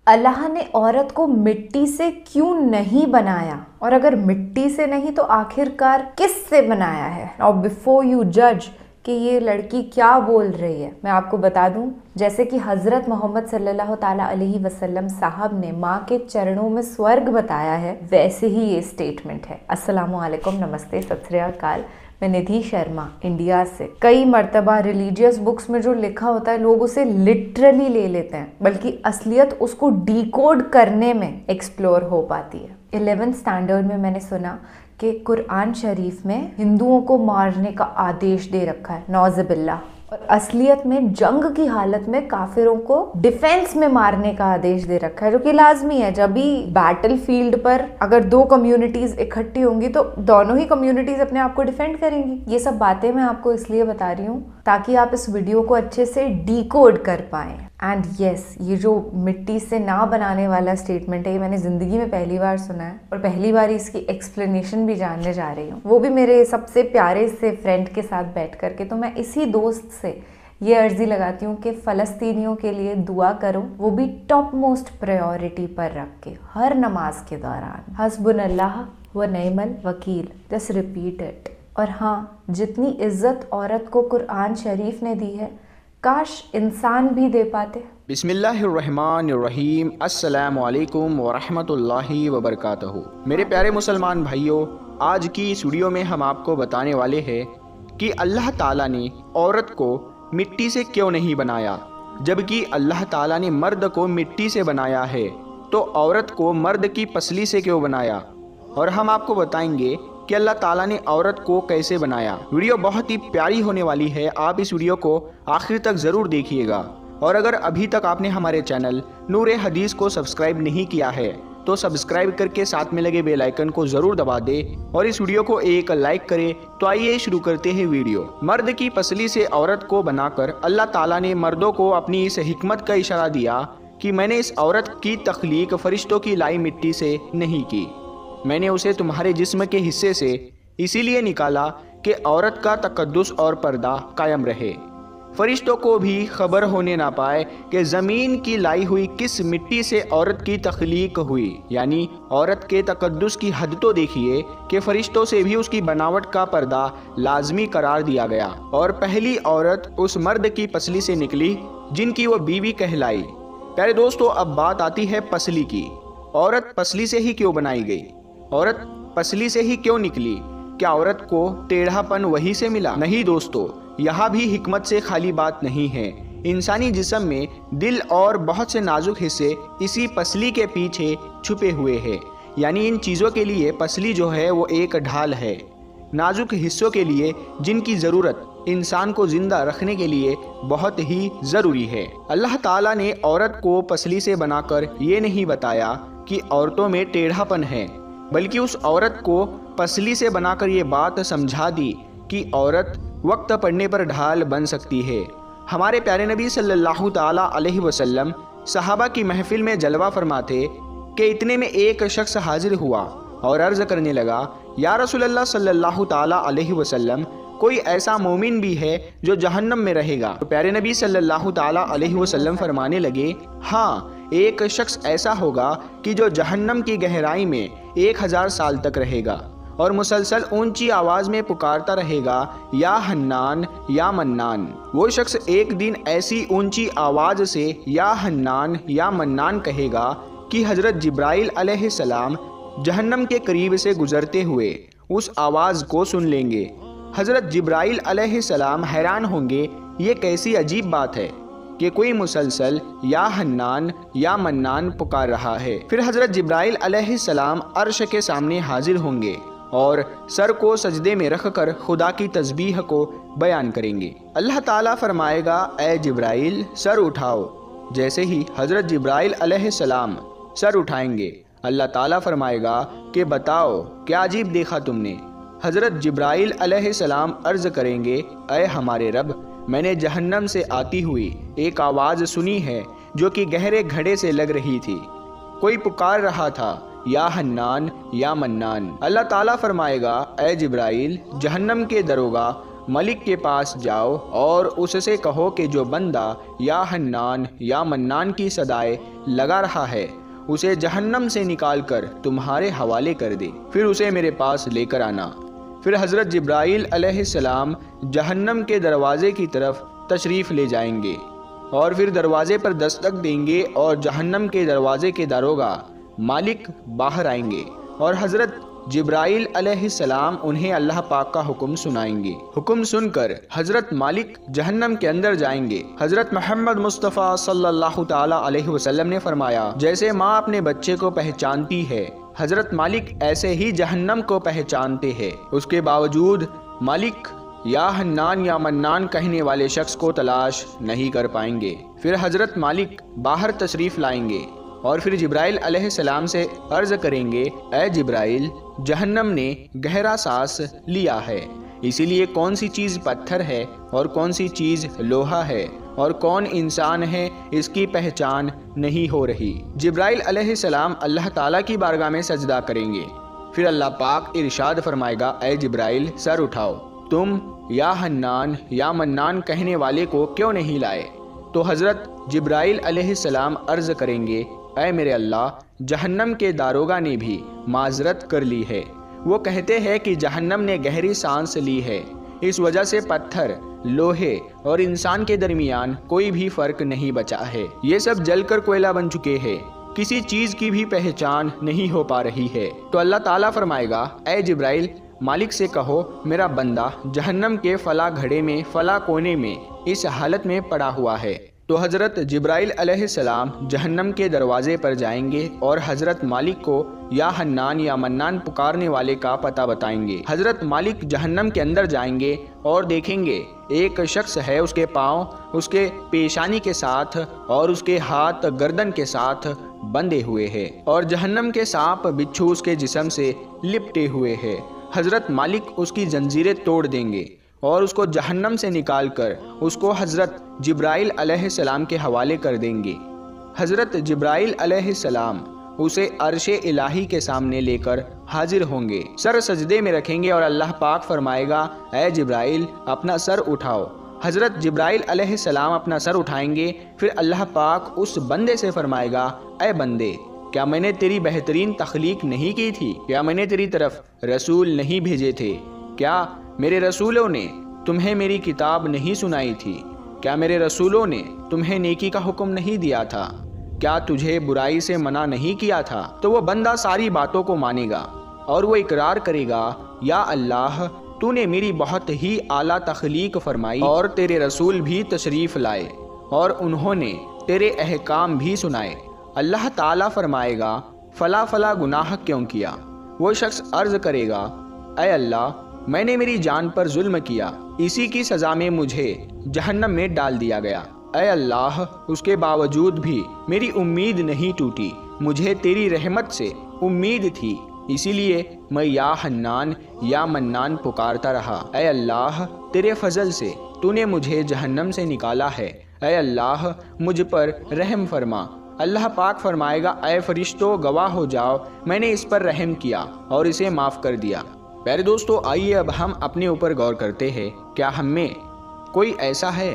अल्लाह ने औरत को मिट्टी से क्यों नहीं बनाया, और अगर मिट्टी से नहीं तो आखिरकार किस से बनाया है। नाउ बिफोर यू जज कि ये लड़की क्या बोल रही है, मैं आपको बता दूं, जैसे कि हज़रत मोहम्मद सल्लल्लाहु ताला अलैहि वसल्लम साहब ने माँ के चरणों में स्वर्ग बताया है, वैसे ही ये स्टेटमेंट है। अस्सलामु अलैकुम, नमस्ते, सत श्री अकाल। मैं निधि शर्मा, इंडिया से। कई मर्तबा रिलीजियस बुक्स में जो लिखा होता है लोग उसे लिटरली ले लेते हैं, बल्कि असलियत उसको डिकोड करने में एक्सप्लोर हो पाती है। 11th स्टैंडर्ड में मैंने सुना कि कुरान शरीफ में हिंदुओं को मारने का आदेश दे रखा है, नौज़बिल्लाह, और असलियत में जंग की हालत में काफिरों को डिफेंस में मारने का आदेश दे रखा है, जो कि लाजमी है। जब भी बैटल फील्ड पर अगर दो कम्युनिटीज इकट्ठी होंगी तो दोनों ही कम्युनिटीज अपने आप को डिफेंड करेंगी। ये सब बातें मैं आपको इसलिए बता रही हूँ ताकि आप इस वीडियो को अच्छे से डिकोड कर पाएं। एंड यस, ये जो मिट्टी से ना बनाने वाला स्टेटमेंट है, ये मैंने ज़िंदगी में पहली बार सुना है और पहली बार इसकी एक्सप्लेनेशन भी जानने जा रही हूँ, वो भी मेरे सबसे प्यारे से फ्रेंड के साथ बैठ करके। तो मैं इसी दोस्त से ये अर्जी लगाती हूँ कि फ़लस्तीनियों के लिए दुआ करो, वो भी टॉप मोस्ट प्रायोरिटी पर रख के हर नमाज के दौरान। हस्बुनल्लाह व निअमल वकील, जस्ट रिपीट इट। और हाँ, जितनी इज्जत औरत को कुरान शरीफ ने दी है, काश इंसान भी दे पाते। बिस्मिल्लाहिर्रहमानिर्रहीम, अस्सलामु अलैकुम वरहमतुल्लाहि वबरकातुहू। मेरे प्यारे मुसलमान भाइयों, आज की इस वीडियो में हम आपको बताने वाले हैं कि अल्लाह ताला ने औरत को मिट्टी से क्यों नहीं बनाया, जबकि अल्लाह ताला ने मर्द को मिट्टी से बनाया है, तो औरत को मर्द की पसली से क्यों बनाया। और हम आपको बताएंगे कि अल्लाह ताला ने औरत को कैसे बनाया। वीडियो बहुत ही प्यारी होने वाली है, आप इस वीडियो को आखिर तक ज़रूर देखिएगा। और अगर अभी तक आपने हमारे चैनल नूर हदीस को सब्सक्राइब नहीं किया है तो सब्सक्राइब करके साथ में लगे बेल आइकन को ज़रूर दबा दे और इस वीडियो को एक लाइक करें। तो आइए शुरू करते हैं वीडियो। मर्द की पसली से औरत को बनाकर अल्लाह ताला ने मर्दों को अपनी इस हिकमत का इशारा दिया कि मैंने इस औरत की तख्लीक फरिश्तों की लाई मिट्टी से नहीं की, मैंने उसे तुम्हारे जिस्म के हिस्से से इसीलिए निकाला कि औरत का तकद्दुस और पर्दा कायम रहे, फरिश्तों को भी खबर होने ना पाए कि ज़मीन की लाई हुई किस मिट्टी से औरत की तख्लीक हुई। यानी औरत के तकद्दुस की हद तो देखिए कि फरिश्तों से भी उसकी बनावट का पर्दा लाजमी करार दिया गया, और पहली औरत उस मर्द की पसली से निकली जिनकी वो बीवी कहलाई। प्यारे दोस्तों, अब बात आती है पसली की। औरत पसली से ही क्यों बनाई गई, औरत पसली से ही क्यों निकली? क्या औरत को टेढ़ापन वही से मिला? नहीं दोस्तों, यहाँ भी हिकमत से खाली बात नहीं है। इंसानी जिस्म में दिल और बहुत से नाजुक हिस्से इसी पसली के पीछे छुपे हुए हैं। यानी इन चीज़ों के लिए पसली जो है वो एक ढाल है, नाजुक हिस्सों के लिए जिनकी ज़रूरत इंसान को जिंदा रखने के लिए बहुत ही ज़रूरी है। अल्लाह ताला ने औरत को पसली से बनाकर ये नहीं बताया कि औरतों में टेढ़ापन है, बल्कि उस औरत को पसली से बनाकर ये बात समझा दी कि औरत वक्त पड़ने पर ढाल बन सकती है। हमारे प्यारे नबी सल्लल्लाहु ताला अलैहि वसल्लम सहाबा की महफिल में जलवा फरमाते कि इतने में एक शख्स हाजिर हुआ और अर्ज़ करने लगा, या रसूलल्लाह सल्लल्लाहु ताला अलैहि वसल्लम, कोई ऐसा मोमिन भी है जो जहन्नम में रहेगा? तो प्यारे नबी सल्लल्लाहु ताला अलैहि वसल्लम फरमाने लगे, हाँ, एक शख्स ऐसा होगा कि जो जहन्नम की गहराई में 1000 साल तक रहेगा और मुसलसल ऊंची आवाज़ में पुकारता रहेगा, या हन्नान या मन्नान। वो शख्स एक दिन ऐसी ऊंची आवाज़ से या हन्नान या मन्नान कहेगा कि हज़रत जिब्राइल अलैहिस्सलाम जहन्नम के करीब से गुजरते हुए उस आवाज़ को सुन लेंगे। हज़रत जिब्राइल अलैहिस्सलाम हैरान होंगे, ये कैसी अजीब बात है कि कोई मुसलसल या हन्नान या मन्नान पुकार रहा है। फिर हज़रत जिब्राइल अलैहिस्सलाम अर्श के सामने हाजिर होंगे और सर को सजदे में रखकर खुदा की तस्बीह को बयान करेंगे। अल्लाह ताला फरमाएगा, ए जिब्राइल सर उठाओ। जैसे ही हज़रत जिब्राइल अलैहिस्सलाम सर उठाएंगे, अल्लाह ताला फरमाएगा कि बताओ क्या अजीब देखा तुमने? हज़रत जिब्राइल अलैहिस्सलाम अर्ज़ करेंगे, ए हमारे रब, मैंने जहन्नम से आती हुई एक आवाज़ सुनी है जो कि गहरे घड़े से लग रही थी। कोई पुकार रहा था, या हन्नान या मन्नान। अल्लाह ताला फरमाएगा, ए जिब्राइल, जहन्नम के दरोगा मलिक के पास जाओ और उससे कहो कि जो बंदा या हन्नान या मन्नान की सदाएं लगा रहा है उसे जहन्नम से निकाल कर तुम्हारे हवाले कर दे, फिर उसे मेरे पास लेकर आना। फिर हज़रत जिब्राईल अलैहिस्सलाम जहन्नम के दरवाज़े की तरफ तशरीफ़ ले जाएंगे और फिर दरवाज़े पर दस्तक देंगे और जहन्नम के दरवाज़े के दारोगा मालिक बाहर आएंगे और हज़रत जिब्राईल अलैहिस्सलाम उन्हें अल्लाह पाक का हुक्म सुनाएंगे। हुक्म सुनकर हज़रत मालिक जहन्नम के अंदर जाएंगे। हज़रत मोहम्मद मुस्तफ़ा सल्लल्लाहु ताला अलैहि वसल्लम ने फरमाया, जैसे माँ अपने बच्चे को पहचानती है, हज़रत मालिक ऐसे ही जहन्नम को पहचानते हैं। उसके बावजूद मालिक या हन्नान या मन्नान कहने वाले शख्स को तलाश नहीं कर पाएंगे। फिर हज़रत मालिक बाहर तशरीफ़ लाएंगे और फिर जिब्राईल अलैहिस्सलाम से अर्ज़ करेंगे, ए जिब्राईल, जहन्नम ने गहरा सांस लिया है, इसीलिए कौन सी चीज़ पत्थर है और कौन सी चीज़ लोहा है और कौन इंसान है इसकी पहचान नहीं हो रही। जिब्राईल अलैहिस्सलाम अल्लाह ताला की बारगाह में सजदा करेंगे। फिर अल्लाह पाक इरशाद फरमाएगा, ए जिब्राईल, सर उठाओ, तुम या हन्नान या मन्नान कहने वाले को क्यों नहीं लाए? तो हज़रत जिब्राईल अलैहिस्सलाम अर्ज़ करेंगे, ऐ मेरे अल्लाह, जहन्नम के दारोगा ने भी माजरत कर ली है। वो कहते हैं कि जहन्नम ने गहरी सांस ली है, इस वजह से पत्थर, लोहे और इंसान के दरमियान कोई भी फ़र्क नहीं बचा है। ये सब जलकर कोयला बन चुके हैं, किसी चीज़ की भी पहचान नहीं हो पा रही है। तो अल्लाह ताला फरमाएगा, ए जिब्राईल, मालिक से कहो मेरा बंदा जहन्नम के फला घड़े में फला कोने में इस हालत में पड़ा हुआ है। तो हज़रत जिब्राईल अलैहिस्सलाम जहन्नम के दरवाज़े पर जाएंगे और हज़रत मालिक को या हन्नान या मन्नान पुकारने वाले का पता बताएंगे। हज़रत मालिक जहन्नम के अंदर जाएंगे और देखेंगे एक शख्स है, उसके पाँव उसके पेशानी के साथ और उसके हाथ गर्दन के साथ बंधे हुए हैं और जहन्नम के सांप बिच्छू उसके जिस्म से लिपटे हुए हैं। हज़रत मालिक उसकी जंजीरें तोड़ देंगे और उसको जहन्नम से निकालकर उसको हज़रत जिब्राईल अलैहिस्सलाम के हवाले कर देंगे। हज़रत जिब्राईल अलैहिस्सलाम उसे अर्शे इलाही के सामने लेकर हाजिर होंगे, सर सजदे में रखेंगे और अल्लाह पाक फरमाएगा, ए जिब्राईल, अपना सर उठाओ। हज़रत जिब्राईल अलैहिस्सलाम अपना सर उठाएंगे। फिर अल्लाह पाक उस बंदे से फरमाएगा, ए बंदे, क्या मैंने तेरी बेहतरीन तख्लीक नहीं की थी? क्या मैंने तेरी तरफ रसूल नहीं भेजे थे? क्या मेरे रसूलों ने तुम्हें मेरी किताब नहीं सुनाई थी? क्या मेरे रसूलों ने तुम्हें नेकी का हुक्म नहीं दिया था? क्या तुझे बुराई से मना नहीं किया था? तो वो बंदा सारी बातों को मानेगा और वो इकरार करेगा, या अल्लाह, तूने मेरी बहुत ही आला तख्लीक फरमाई और तेरे रसूल भी तशरीफ़ लाए और उन्होंने तेरे अहकाम भी सुनाए। अल्लाह ताला फरमाएगा, फ़ला फ़ला गुनाह क्यों किया? वो शख्स अर्ज़ करेगा, ऐ अल्लाह, मैंने मेरी जान पर जुल्म किया, इसी की सज़ा में मुझे जहन्नम में डाल दिया गया। ऐ अल्लाह, उसके बावजूद भी मेरी उम्मीद नहीं टूटी, मुझे तेरी रहमत से उम्मीद थी, इसीलिए मैं या हन्नान या मन्नान पुकारता रहा। ऐ अल्लाह, तेरे फजल से तूने मुझे जहन्नम से निकाला है। ऐ अल्लाह, मुझ पर रहम फरमा। अल्लाह पाक फरमाएगा, ऐ फरिश्तों, गवाह हो जाओ, मैंने इस पर रहम किया और इसे माफ़ कर दिया। प्यारे दोस्तों, आइए अब हम अपने ऊपर गौर करते हैं। क्या हम में कोई ऐसा है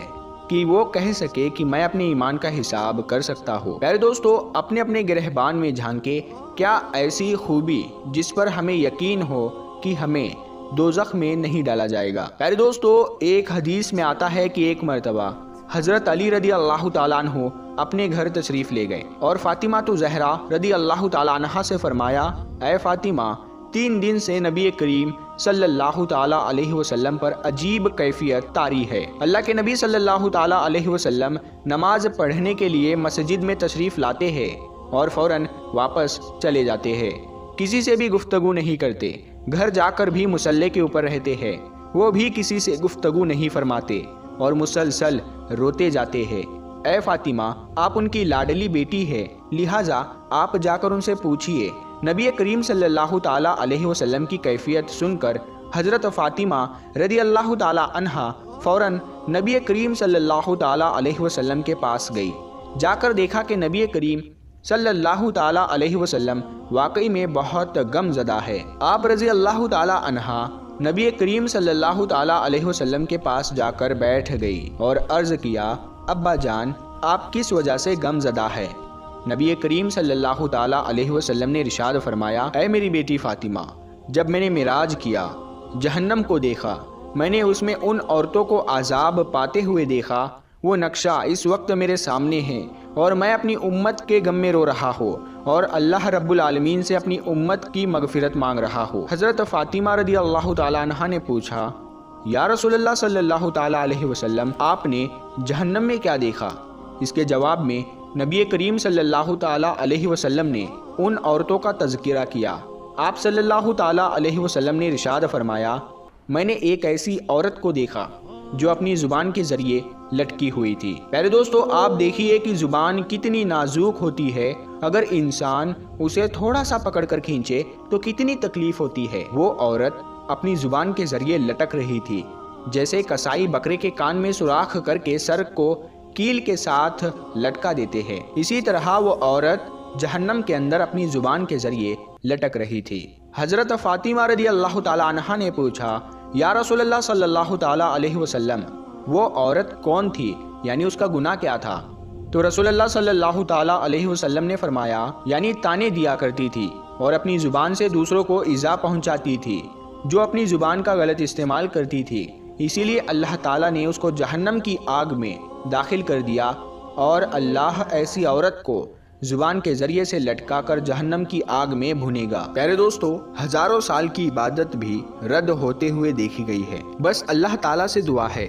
कि वो कह सके कि मैं अपने ईमान का हिसाब कर सकता हूँ? प्यारे दोस्तों, अपने अपने गिरहबान में झांके, क्या ऐसी खूबी जिस पर हमें यकीन हो कि हमें दोज़ख में नहीं डाला जाएगा? प्यारे दोस्तों, एक हदीस में आता है कि एक मरतबा हज़रत अली रदी अल्लाह ताला अन्हु अपने घर तशरीफ़ ले गए और फ़ातिमा तो ज़हरा रदी अल्लाह ताला अन्हा से फरमाया, ऐ फ़ातिमा, 3 दिन से नबी करीम सल्लल्लाहु ताला अलैहि वसल्लम पर अजीब कैफियत तारी है। अल्लाह के नबी सल्लल्लाहु ताला अलैहि वसल्लम नमाज पढ़ने के लिए मस्जिद में तशरीफ़ लाते हैं और फ़ौरन वापस चले जाते हैं, किसी से भी गुफ्तगू नहीं करते, घर जाकर भी मुसल्ले के ऊपर रहते हैं, वो भी किसी से गुफ्तगू नहीं फरमाते और मुसलसल रोते जाते हैं। ऐ फ़ातिमा, आप उनकी लाडली बेटी है, लिहाजा आप जाकर उनसे पूछिए। नबी करीम सल्लल्लाहु ताला अलैहि वसल्लम की कैफियत सुनकर हज़रत फ़ातिमा रदी अल्लाह ताला अन्हा फ़ौरन नबी करीम सल्लल्लाहु ताला अलैहि वसल्लम के पास गई। जाकर देखा कि नबी करीम सल्लल्लाहु ताला अलैहि वसल्लम वाकई में बहुत गमज़दा है। आप रज़ी अल्लाह ताला अन्हा नबी करीम सल्लल्लाहु ताला अलैहि वसल्लम के पास जाकर बैठ गई और अर्ज़ किया, अब्बा जान, आप किस वजह से गमज़दा है? नबी करीम सल्लल्लाहु ताला अलैहि वसल्लम ने इरशाद फरमाया, ऐ मेरी बेटी फ़ातिमा, जब मैंने मिराज किया, जहन्नम को देखा, मैंने उसमें उन औरतों को आज़ाब पाते हुए देखा। वो नक्शा इस वक्त मेरे सामने है और मैं अपनी उम्मत के गम में रो रहा हूँ और अल्लाह रब्बुल आलमीन से अपनी उम्मत की मगफिरत मांग रहा हूँ। हज़रत फ़ातिमा रदी अल्लाह ताला अन्हा ने पूछा, या रसूलल्लाह सल्लल्लाहु ताला अलैहि वसल्लम, आपने जहन्नम में क्या देखा? इसके जवाब में नबी करीम सल्लल्लाहु ताला अलैहि वसल्लम ने उन औरतों का तज़किरा किया। आप सल्लल्लाहु ताला अलैहि वसल्लम ने इरशाद फरमाया, मैंने एक ऐसी औरत को देखा जो अपनी ज़ुबान के ज़रिए लटकी हुई थी। प्यारे दोस्तों, आप देखिए कि ज़ुबान कितनी नाजुक होती है। अगर इंसान उसे थोड़ा सा पकड़ कर खींचे तो कितनी तकलीफ होती है। वो औरत अपनी ज़ुबान के ज़रिए लटक रही थी, जैसे कसाई बकरे के कान में सुराख करके सर को कील के साथ लटका देते हैं। इसी तरह वो औरत जहन्नम के अंदर अपनी ज़ुबान के ज़रिए लटक रही थी। हज़रत फ़ातिमा रदी अल्लाह ताला अन्हा ने पूछा, या रसूलल्लाह सल्लल्लाहु ताला अलैहि वसल्लम, वो औरत कौन थी, यानी उसका गुनाह क्या था? तो रसूलल्लाह सल्लल्लाहु ताला अलैहि वसल्लम ने फरमाया, यानी ताने दिया करती थी और अपनी ज़ुबान से दूसरों को इज़ा पहुंचाती थी, जो अपनी ज़ुबान का गलत इस्तेमाल करती थी। इसीलिए अल्लाह ताला ने उसको जहन्नम की आग में दाखिल कर दिया और अल्लाह ऐसी औरत को ज़ुबान के ज़रिए से लटका कर जहन्नम की आग में भुनेगा। प्यारे दोस्तों, हज़ारों साल की इबादत भी रद्द होते हुए देखी गई है। बस अल्लाह ताला से दुआ है,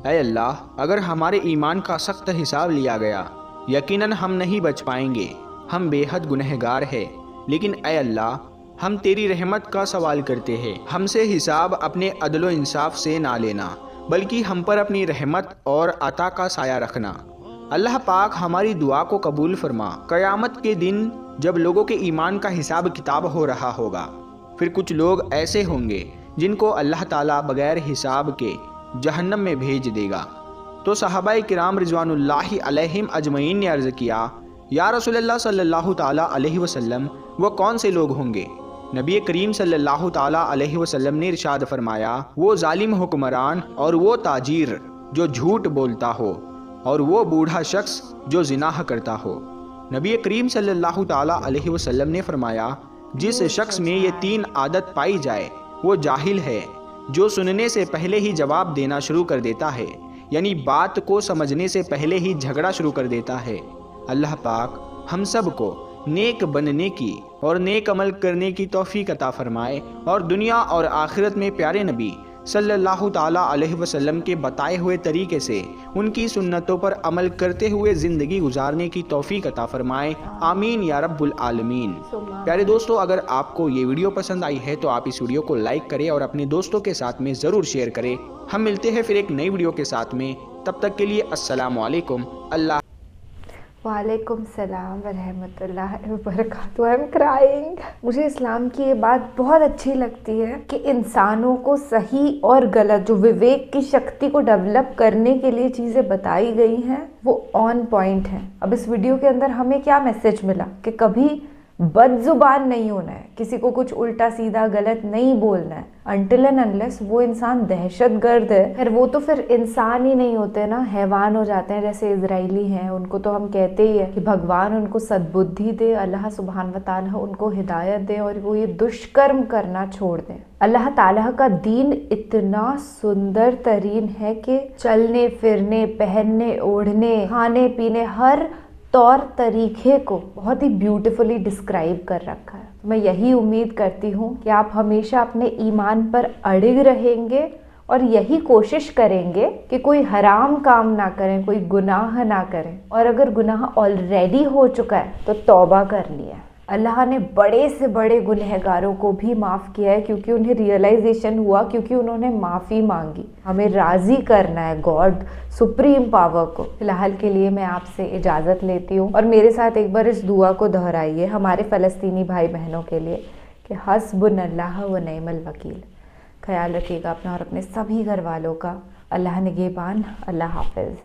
ऐ अल्लाह, अगर हमारे ईमान का सख्त हिसाब लिया गया, यकीनन हम नहीं बच पाएंगे। हम बेहद गुनहगार हैं, लेकिन ऐ अल्लाह, हम तेरी रहमत का सवाल करते हैं। हमसे हिसाब अपने अदलो इंसाफ से ना लेना, बल्कि हम पर अपनी रहमत और अता का साया रखना। अल्लाह पाक हमारी दुआ को कबूल फरमा। क़यामत के दिन जब लोगों के ईमान का हिसाब किताब हो रहा होगा, फिर कुछ लोग ऐसे होंगे जिनको अल्लाह ताला बगैर हिसाब के जहन्नम में भेज देगा। तो सहाबाए किराम रिज़वानुल्लाहि अलैहिम अजमईन ने अर्ज़ किया, या रसूलल्लाह सल्लल्लाहु ताला अलैहि वसल्लम, वो कौन से लोग होंगे? नबी करीम सल्लल्लाहु ताला अलैहि वसल्लम ने इरशाद फरमाया, वो जालिम हुक्मरान और वो ताजीर जो झूठ बोलता हो और वो बूढ़ा शख्स जो जिनाह करता हो। नबी करीम सल्लल्लाहु ताला अलैहि वसल्लम ने फरमाया, जिस शख्स में ये तीन आदत पाई जाए वो जाहिल है, जो सुनने से पहले ही जवाब देना शुरू कर देता है, यानी बात को समझने से पहले ही झगड़ा शुरू कर देता है। अल्लाह पाक हम सब को नेक बनने की और नेक अमल करने की तौफीक अता फरमाए और दुनिया और आखिरत में प्यारे नबी सल्लल्लाहु ताला अलैहि वसल्लम के बताए हुए तरीके से उनकी सुन्नतों पर अमल करते हुए ज़िंदगी गुजारने की तौफीक अता फरमाए। आमीन या रब्बुल आलमीन। प्यारे दोस्तों, अगर आपको ये वीडियो पसंद आई है तो आप इस वीडियो को लाइक करें और अपने दोस्तों के साथ में ज़रूर शेयर करें। हम मिलते हैं फिर एक नई वीडियो के साथ में, तब तक के लिए अस्सलामु अलैकुम। अल्लाह वालेकुम सलाम व रहमतुल्लाहि व बरकातुहू। I am crying. मुझे इस्लाम की ये बात बहुत अच्छी लगती है कि इंसानों को सही और गलत, जो विवेक की शक्ति को डेवलप करने के लिए चीज़ें बताई गई हैं, वो ऑन पॉइंट हैं। अब इस वीडियो के अंदर हमें क्या मैसेज मिला कि कभी बदजुबान नहीं होना है, किसी को कुछ उल्टा सीधा गलत नहीं बोलना है, अनटिल एंड अनलेस वो इंसान दहशतगर्द है। फिर वो तो फिर इंसान ही नहीं होते ना, हैवान हो जाते हैं। जैसे इजराइली हैं, उनको तो हम कहते ही है कि भगवान उनको सद्बुद्धि दे, अल्लाह सुब्हान व तआला उनको हिदायत दे और वो ये दुष्कर्म करना छोड़ दें। अल्लाह ताला का दीन इतना सुंदर तरीन है कि चलने फिरने, पहनने ओढ़ने, खाने पीने, हर तौर तरीके को बहुत ही ब्यूटीफुली डिस्क्राइब कर रखा है। मैं यही उम्मीद करती हूँ कि आप हमेशा अपने ईमान पर अड़िग रहेंगे और यही कोशिश करेंगे कि कोई हराम काम ना करें, कोई गुनाह ना करें, और अगर गुनाह ऑलरेडी हो चुका है तो तौबा कर लिया। अल्लाह ने बड़े से बड़े गुनहगारों को भी माफ़ किया है, क्योंकि उन्हें रियलाइजेशन हुआ, क्योंकि उन्होंने माफ़ी मांगी। हमें राज़ी करना है गॉड सुप्रीम पावर को। फिलहाल के लिए मैं आपसे इजाज़त लेती हूँ और मेरे साथ एक बार इस दुआ को दोहराइए हमारे फ़लस्तीनी भाई बहनों के लिए कि हस्बुनल्लाह व निअमल वकील। ख्याल रखिएगा अपना और अपने सभी घर वालों का। अल्लाह निगहबान। अल्लाह हाफ़िज़।